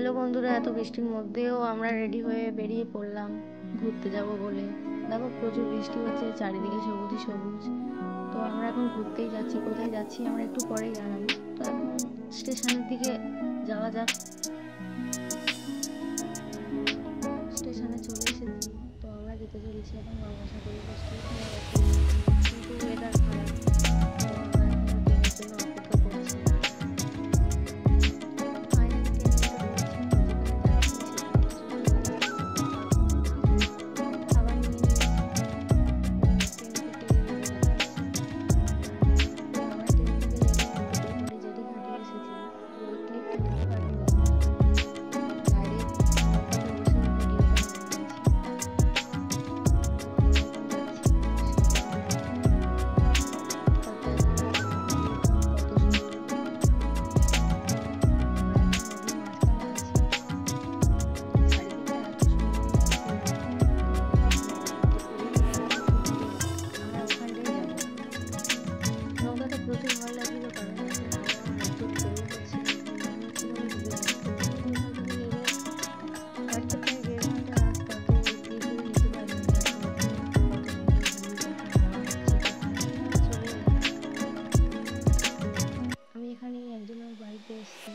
Hello বন্ধুরা, এত বৃষ্টির মধ্যেও আমরা রেডি হয়ে বেরিয়ে পড়লাম ঘুরতে যাব বলে। দেখো প্রচুর বৃষ্টি হচ্ছে, চারিদিকে সবুজই সবুজ। তো আমরা এখন ঘুরতেই যাচ্ছি। কোথায় যাচ্ছি আমরা একটু পরেই জানাবো। তো এখন স্টেশনের দিকে যাওয়া যাক। স্টেশনে চলে এসেছি। তো আমরা যেতে চলেছি এখন গঙ্গাসাগরের বৃষ্টি হয়ে গেছে, কিন্তু ওয়েদার খারাপ। তো আমরা এখন ট্রেনের জন্য অপেক্ষা করছি।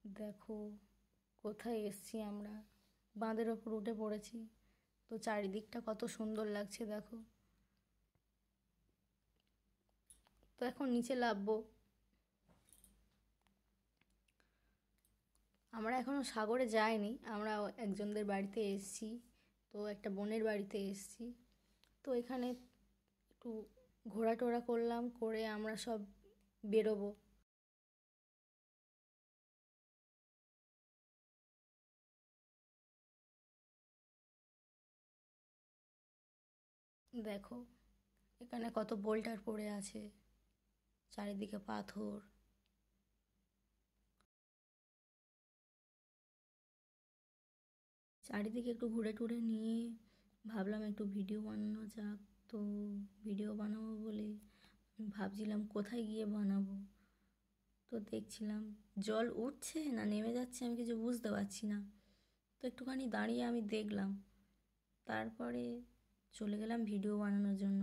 দেখো কোথায় এসছি আমরা, বাঁধের ওপর উঠে পড়েছি। তো চারিদিকটা কত সুন্দর লাগছে দেখো। তো এখন নিচে নামবো। আমরা এখনো সাগরে যাইনি, আমরা একজনদের বাড়িতে এসছি। তো একটা বোনের বাড়িতে এসছি। তো এখানে একটু ঘোরা টোরা করলাম, করে আমরা সব বেরোবো। দেখো এখানে কত বোল্টার পড়ে আছে, চারিদিকে পাথর। চারিদিকে একটু ঘুরে টুরে নিয়ে ভাবলাম একটু ভিডিও বানানো যাক। তো ভিডিও বানাবো বলে ভাবছিলাম কোথায় গিয়ে বানাবো। তো দেখছিলাম জল উঠছে না নেমে যাচ্ছে, আমি কিছু বুঝতে পারছি না। তো একটুখানি দাঁড়িয়ে আমি দেখলাম, তারপরে চলে গেলাম ভিডিও বানানোর জন্য।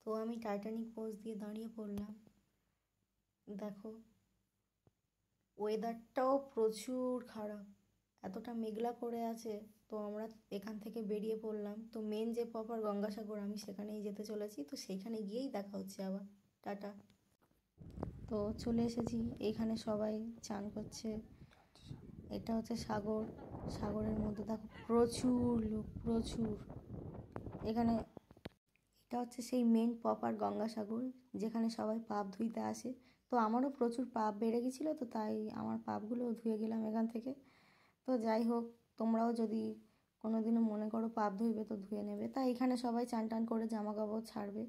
তো আমি টাইটানিক পোজ দিয়ে দাঁড়িয়ে পড়লাম। দেখো ওয়েদারটাও প্রচুর খারাপ, এতটা মেঘলা করে আছে। তো আমরা এখান থেকে বেরিয়ে পড়লাম। তো মেন যে প্রপার গঙ্গাসাগর, আমি সেখানেই যেতে চলেছি। তো সেইখানে গিয়েই দেখা হচ্ছে আবার। টাটা। তো চলে এসেছি, এইখানে সবাই চান করছে। এটা হচ্ছে সাগর, সাগরের মধ্যে দেখো প্রচুর লোক, প্রচুর। এখানে এটা হচ্ছে সেই মেন প্রপার গঙ্গাসাগর, যেখানে সবাই পাপ ধুইতে আসে। তো আমারও প্রচুর পাপ বেড়ে গেছিলো, তো তাই আমার পাপগুলোও ধুয়ে গেলাম এখান থেকে। তো যাই হোক, তোমরাও যদি কোনো দিনও মনে করো পাপ ধুইবে তো ধুয়ে নেবে। তাই এখানে সবাই চান টান করে জামা কাপড় ছাড়বে।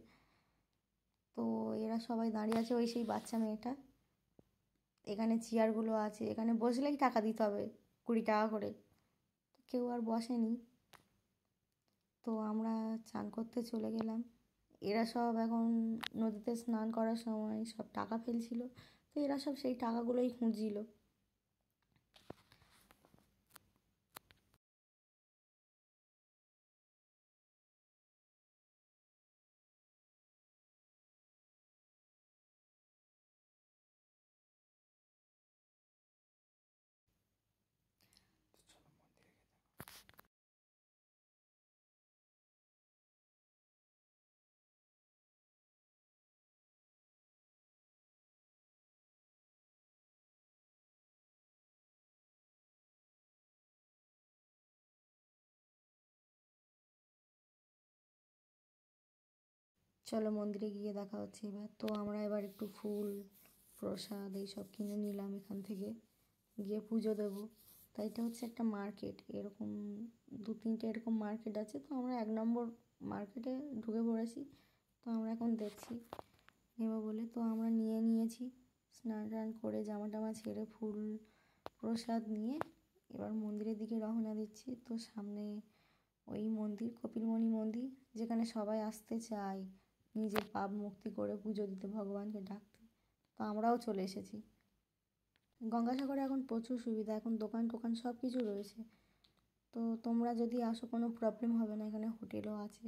তো এরা সবাই দাঁড়িয়ে আছে, ওই সেই বাচ্চা মেয়েটা। এখানে চেয়ারগুলো আছে, এখানে বসলেই টাকা দিতে হবে, 20 টাকা করে। তো কেউ আর বসেনি। তো আমরা চান করতে চলে গেলাম। এরা সব এখন নদীতে স্নান করার সময় সব টাকা ফেলছিল। তো এরা সব সেই টাকাগুলোই খুঁজছিল। চলো মন্দিরে গিয়ে দেখা হচ্ছে এবার। তো আমরা এবার একটু ফুল প্রসাদ এইসব কিনে নিলাম এখান থেকে, গিয়ে পুজো দেবো। তো এটা হচ্ছে একটা মার্কেট, এরকম 2-3টে এরকম মার্কেট আছে। তো আমরা 1 নম্বর মার্কেটে ঢুকে পড়েছি। তো আমরা এখন দেখছি নেব বলে, তো আমরা নিয়েছি। স্নান টান করে জামা টামা ছেড়ে ফুল প্রসাদ নিয়ে এবার মন্দিরের দিকে রওনা দিচ্ছি। তো সামনে ওই মন্দির, কপিলমুনি মন্দির, যেখানে সবাই আসতে চায় নিজের পাপ মুক্তি করে পুজো দিতে, ভগবানকে ডাকতে। তো আমরাও চলে এসেছি। গঙ্গাসাগরে এখন প্রচুর সুবিধা, এখন দোকান টোকান সব কিছু রয়েছে। তো তোমরা যদি আসো কোনো প্রবলেম হবে না, এখানে হোটেলও আছে।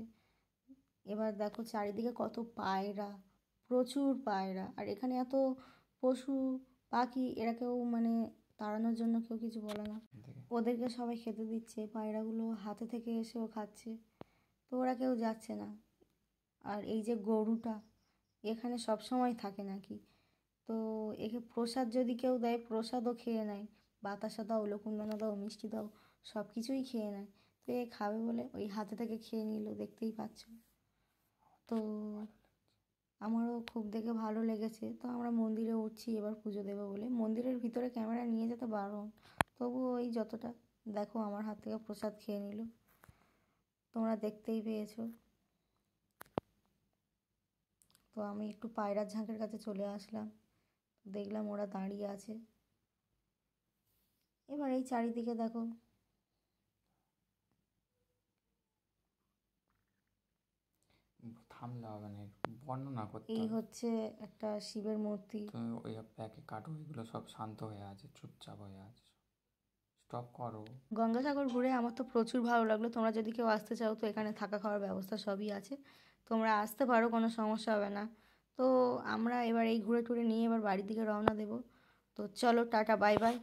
এবার দেখো চারিদিকে কত পায়রা, প্রচুর পায়রা। আর এখানে এত পশু পাখি, এরা কেউ মানে তাড়ানোর জন্য কেউ কিছু বলে না, ওদেরকে সবাই খেতে দিচ্ছে। পায়রাগুলো হাতে থেকে এসেও খাচ্ছে, তো ওরা কেউ যাচ্ছে না। আর এই যে গরুটা এখানে সব সময় থাকে নাকি, তো একে প্রসাদ যদি কেউ দেয় প্রসাদও খেয়ে নেয়। বাতাসা দাও, লকুন্দনা দাও, মিষ্টি দাও, সব কিছুই খেয়ে নেয়। তো এ খাবে বলে ওই হাতে থেকে খেয়ে নিল, দেখতেই পাচ্ছ। তো আমারও খুব দেখে ভালো লেগেছে। তো আমরা মন্দিরে উঠছি এবার পুজো দেবো বলে। মন্দিরের ভিতরে ক্যামেরা নিয়ে যেতে বারণ, তবুও ওই যতটা দেখো আমার হাত থেকে প্রসাদ খেয়ে নিল, তোমরা দেখতেই পেয়েছো। তো আমি একটু পায়রার ঝাঁকের কাছে চলে আসলাম, দেখলাম ওরা দাঁড়িয়ে আছে। এবার এই চারিদিকে দেখো, থামলে হবে না, বর্ণনা করতে এই হবে। হচ্ছে একটা শিবের মূর্তি। তুমি ওই ব্যাগে কাটো, এগুলো সব শান্ত হয়ে আছে, চুপচাপ হয়ে আছে, স্টপ করো। গঙ্গাসাগর ঘুরে আমার তো প্রচুর ভালো লাগলো। তোমরা যদি কেউ আসতে চাও তো এখানে থাকা খাওয়ার ব্যবস্থা সবই আছে, তোমরা আসতে পারো, কোনো সমস্যা হবে না। তো আমরা এবার এই ঘুরে টুরে নিয়ে এবার বাড়ির দিকে রওনা দেব। তো চলো, টাটা, বাই বাই।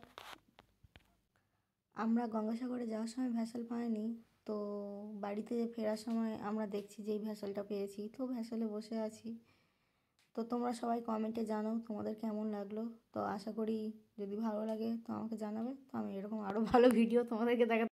আমরা গঙ্গাসাগরে যাওয়ার সময় ভ্যাসেল পাইনি, তো বাড়িতে ফেরার সময় আমরা দেখছি যে এই ভ্যাসেলটা পেয়েছি, তো ভ্যাসেলে বসে আছি। তো তোমরা সবাই কমেন্টে জানাও তোমাদের কেমন লাগলো। তো আশা করি যদি ভালো লাগে তো আমাকে জানাবে, তো আমি এরকম আরও ভালো ভিডিও তোমাদেরকে দেখাতে